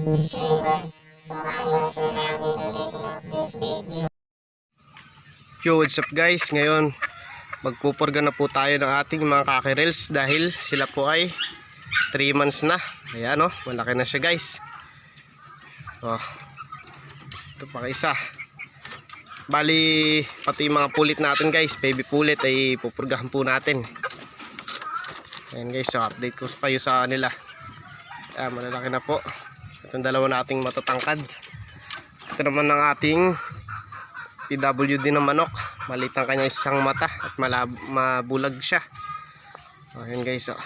Disclaimer, no animals are now in the making of this video. Yo, what's up guys? Ngayon magpupurga na po tayo ng ating mga kakirels dahil sila po ay 3 months na. Ayan o, malaki na siya guys. Oh, ito pa isa. Bali, pati yung mga pulit natin guys, baby pulit ay pupurgahan po natin. Ayan guys, so update ko kayo sa kanila. Ayan, malalaki na po. Itong dalawa nating matatangkad. Ito naman ng ating PWD na manok. Maliit ang kanya isang mata at mabulag siya. Ayan guys, oh.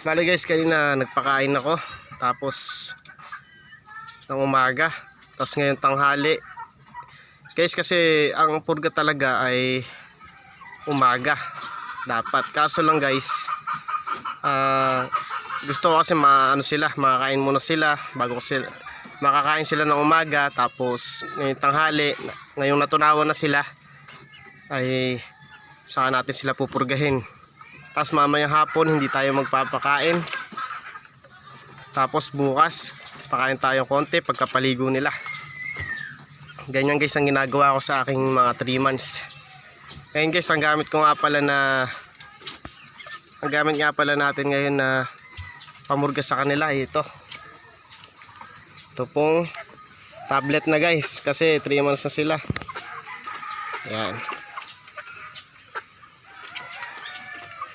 Bali guys, kanina nagpakain ako. Tapos ng umaga. Tapos ngayon tanghali. Guys, kasi ang purga talaga ay umaga. Dapat. Kaso lang guys, gusto ko kasi makakain muna sila bago sila makakain sila ng umaga, tapos ngayong tanghali, ngayong natunawan na sila ay saka natin sila pupurgahin. Tapos mamayang hapon hindi tayo magpapakain, tapos bukas pakain tayo konti pagkapaligo nila. Ganyan guys ang ginagawa ko sa aking mga 3 months. Ngayon guys, ang gamit nga pala natin ngayon na pamurga sa kanila ay ito pong tablet na guys, kasi 3 months na sila. Yan,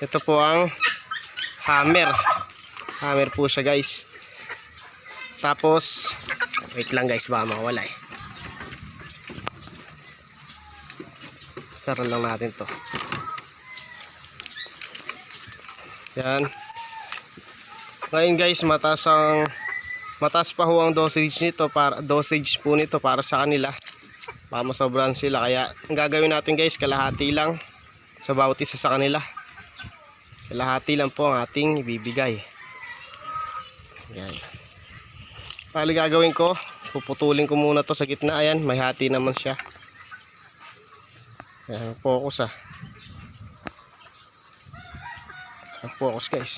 ito po ang hammer po siya guys. Tapos wait lang guys, baka mawala eh. Sara lang natin to. Yan. Ngayon guys, mataas pa ho ang dosage po nito para sa kanila. Baka masobrahan sila, kaya ang gagawin natin guys, kalahati lang sa bawat isa sa kanila. Kalahati lang po ang ating ibibigay. Guys, bali gagawin ko, puputulin ko muna to sa gitna. Ayan, may hati naman siya. Ayan, focus focus guys.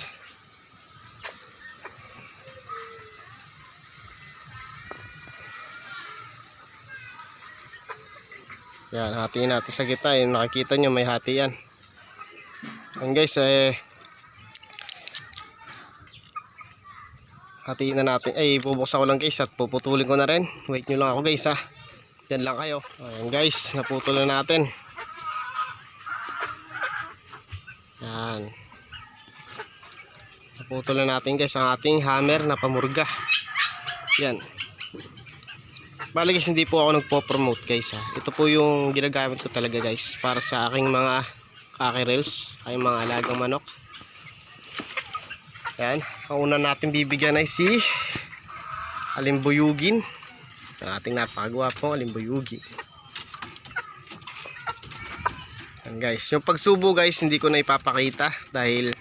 Yan, hatiin natin sa gitna. Yung nakikita nyo, may hati yan. Yan guys, hatiin na natin. Bubuksan ko lang guys at puputulin ko na rin. Wait nyo lang ako guys ha. Diyan lang kayo. Ayan guys, naputol na natin. Yan, naputol na natin guys ang ating hammer na pamurga. Yan. Bali guys, hindi po ako nagpo-promote guys ha. Ito po yung ginagamit ko talaga guys para sa aking mga kakirels, ay mga alagang manok. Yan, ang una natin bibigyan ay si Alimbuyugin, ang ating napakagwapong Alimbuyugin. Yan guys, yung pagsubo guys hindi ko na ipapakita dahil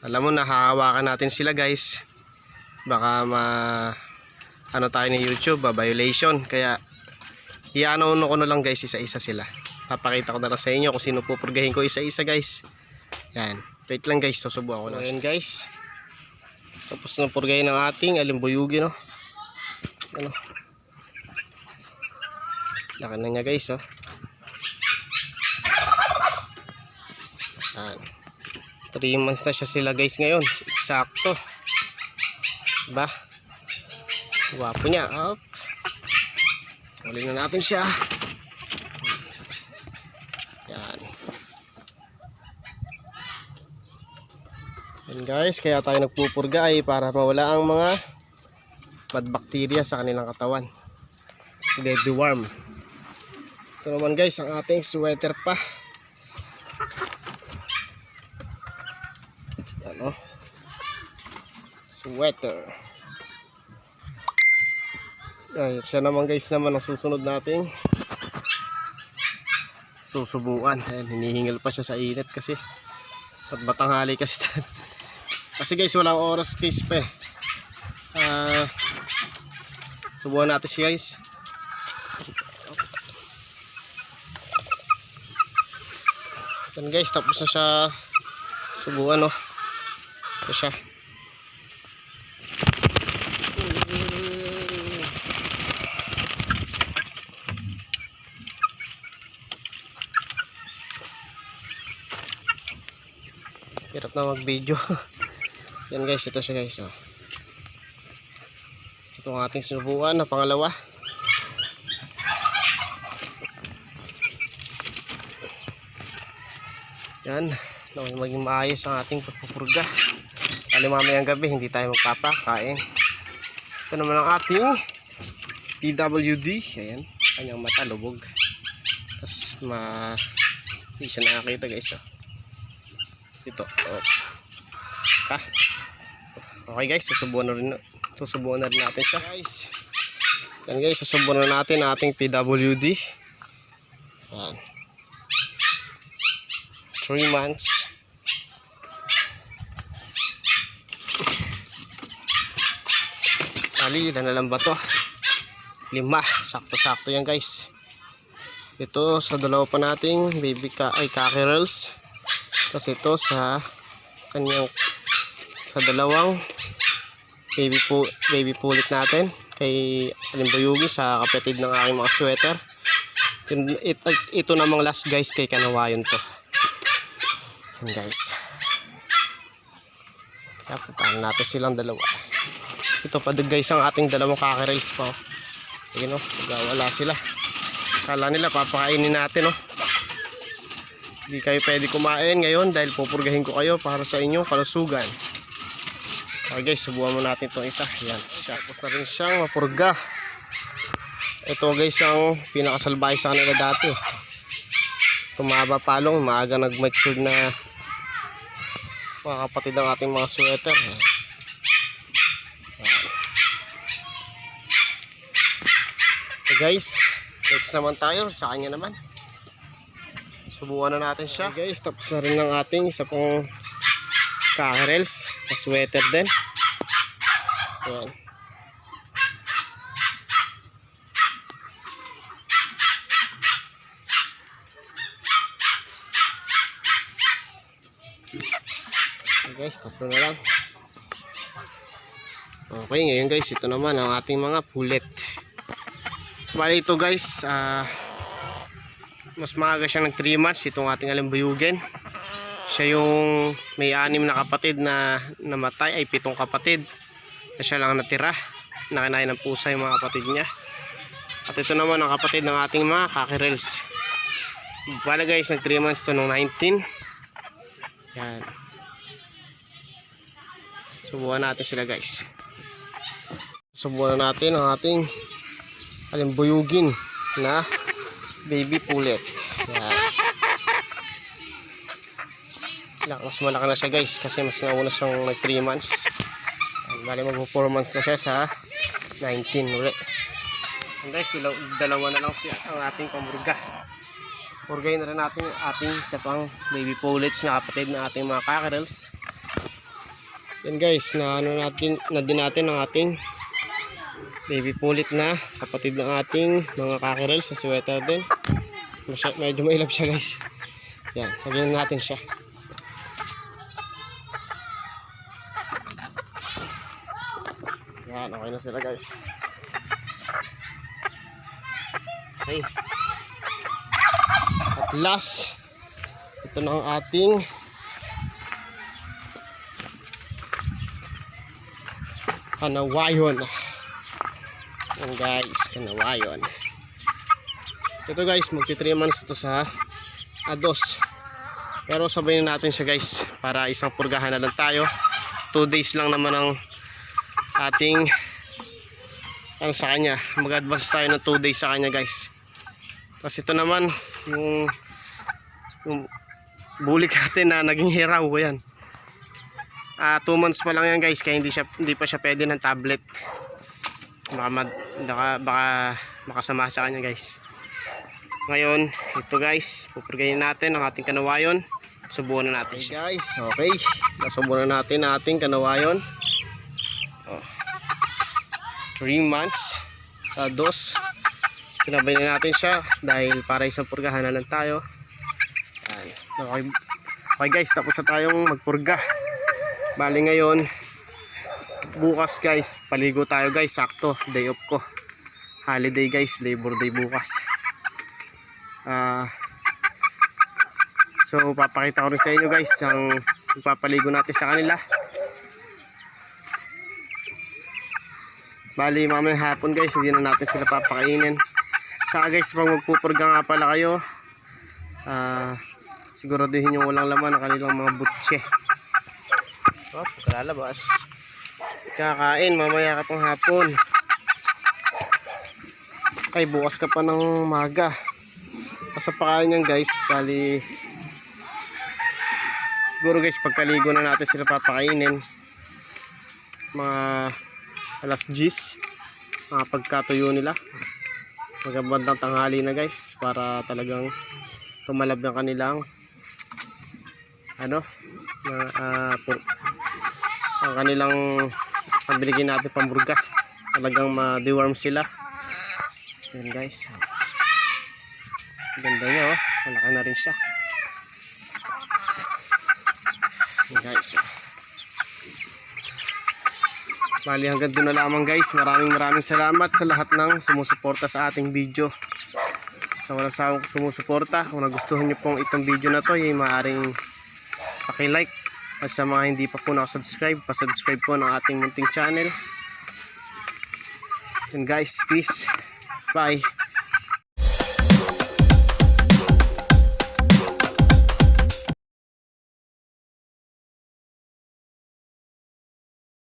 alam mo, nahahawakan natin sila guys, baka tayo ni YouTube, violation. Kaya iano ko na lang guys, isa-isa sila. Papakita ko na lang sa inyo kung sino pupurgahin ko isa-isa guys. Yan, wait lang guys, susubukan ko lang. Ayan guys, tapos na purgahin ng ating Alimbuyugin, no? Ano, laki na niya guys, oh. Yan, 3 months na siya sila guys ngayon, eksakto. Diba? Guwapo niya. Up. Sulit na natin siya. Yan. Yan guys, kaya tayo nagpupurga ay para mawala ang mga bad bacteria sa kanilang katawan. Deworm. Ito naman guys, ang ating sweater pa. Ano? Sweater. Ay, siya naman guys naman ang susunod nating susubukan. Ayan, hinihingal pa siya sa init kasi at batanghali kasi kasi guys walang oras guys pa eh. Subukan natin siya guys. Yan guys, tapos na siya subukan, no. Ito siya. Hirap na mag video. Yan guys, ito siya guys. Oh. Ito ang ating sinubukan na pangalawa. Yan, maging maayos ang ating pagpupurga. Kali mamayang gabi hindi tayo magpapakain. Ito naman ang ating PWD. Ayan, kanyang mata lubog. Tapos hindi siya nakakita guys. Oh. Ito. Oh. Ha? Okay guys, susubukan na rin natin siya guys. Yan guys, susubukan na natin ang ating PWD. Yan. 3 months. Ali, ilan na lang ba to? 5. Sakto-sakto yan guys. Ito sa dalawa pa nating baby cockerels. Tapos ito sa kanyang sa dalawang baby pulit natin kay Alimbayugi sa kapatid ng aking mga sweater. Ito namang last guys kay Kanawayon to. Yan guys. Kapuntahan natin silang dalawa. Ito pa guys ang ating dalawang cockerels pa. Ayun o, wala sila. Kala nila papakainin natin o. Hindi kayo pwede kumain ngayon dahil pupurgahin ko kayo para sa inyong kalusugan. Okay guys, subukan mo natin itong isa. Yan, tapos na rin siyang mapurga. Ito guys ang pinakasalbahe sa kanila dati. Tumaba palong, maaga nag-mature na mga kapatid ng ating mga sweater. Yan. Okay guys, next naman tayo sa kanya naman. Subukan na natin siya. Okay guys, tapos na rin ng ating isa pong cockerels na sweater din. Ayan. Okay guys, tatlo na lang. Okay, ngayon guys, ito naman ang ating mga pulet. Bali ito guys, mas maaga siya ng 3 months itong ating Alimbayugen. Siya yung may 6 na kapatid na namatay, ay 7 kapatid na siya lang natira, nakinain ng pusa yung mga kapatid niya. At ito naman ang kapatid ng ating mga cockerels. Bali guys, ng 3 months to nung 19. Yan, subukan natin sila guys. Subukan natin ang ating Alimbuyugin na baby pulet. Yan. Mas malaki na siya guys kasi mas nauna siyang nag 3 months. Bali mag 4 months na siya sa 19 ulit. And guys, dalawa na lang siya ang ating pamurga. Purgayin na rin natin ang ating isa pang baby pullets na kapatid na ating mga cockerels. Yan guys, na din natin ang ating baby pullet na kapatid ng ating mga cockerels sa sweater din. Medyo mailap siya guys. Yan, lagyan natin siya. Yan, okay na sila guys. Okay. At last, ito na ang ating Kanawayon. Yan guys, Kanawayon. Ito guys, magti 3 months to sa ados. Pero sabayin natin siya guys para isang purgahan na lang tayo. 2 days lang naman ang ating sa kanya. Mag-advance tayo ng 2 days sa kanya guys. Tapos ito naman yung bulik natin na naging hiraw. Yan. 2 months pa lang yan guys, kaya hindi pa siya pwede ng tablet. Baka makasama sa kanya guys. Ngayon, ito guys, pupurgayin natin ang ating Kanawayon. Subukan na natin siya guys. Okay, nasubukan na natin ang ating Kanawayon. 3 months sa dos. Sinabay na natin siya dahil para isang purgahan na lang tayo. Okay guys, tapos na tayong magpurga. Bali ngayon, bukas guys, paligo tayo guys. Sakto, day off ko. Holiday guys, Labor Day bukas. So papakita ko rin sa inyo guys ang Ipapaligo natin sa kanila. Bali mamayang hapon guys, hindi na natin sila papakainin. Saka guys, pag magpupurga nga pala kayo, siguraduhin yung walang laman ang kanilang mga butse. Oh, pagkalalabas. Kakain mamaya ka pang hapon. Ay, bukas ka pa ng maga. Sa pakain yan guys, bali siguro guys, pagkaligo na natin sila papakainin. Mga alas 10, mga pagkatuyo nila. Magandang tanghali na guys, para talagang tumalab yung kanilang ang kanilang pabiligin natin pamburga. Talagang ma-deworm sila. Yan guys. Ganda niya oh. Malaki na rin siya. Yan guys. Bali hanggang doon na lamang guys. Maraming salamat sa lahat ng sumusuporta sa ating video. Sa walang sawang sumusuporta. Kung nagustuhan nyo pong itong video na to, ay maaaring paki-like. At sa mga hindi pa po nakasubscribe, pasubscribe po ng ating munting channel. And guys, peace. Bye.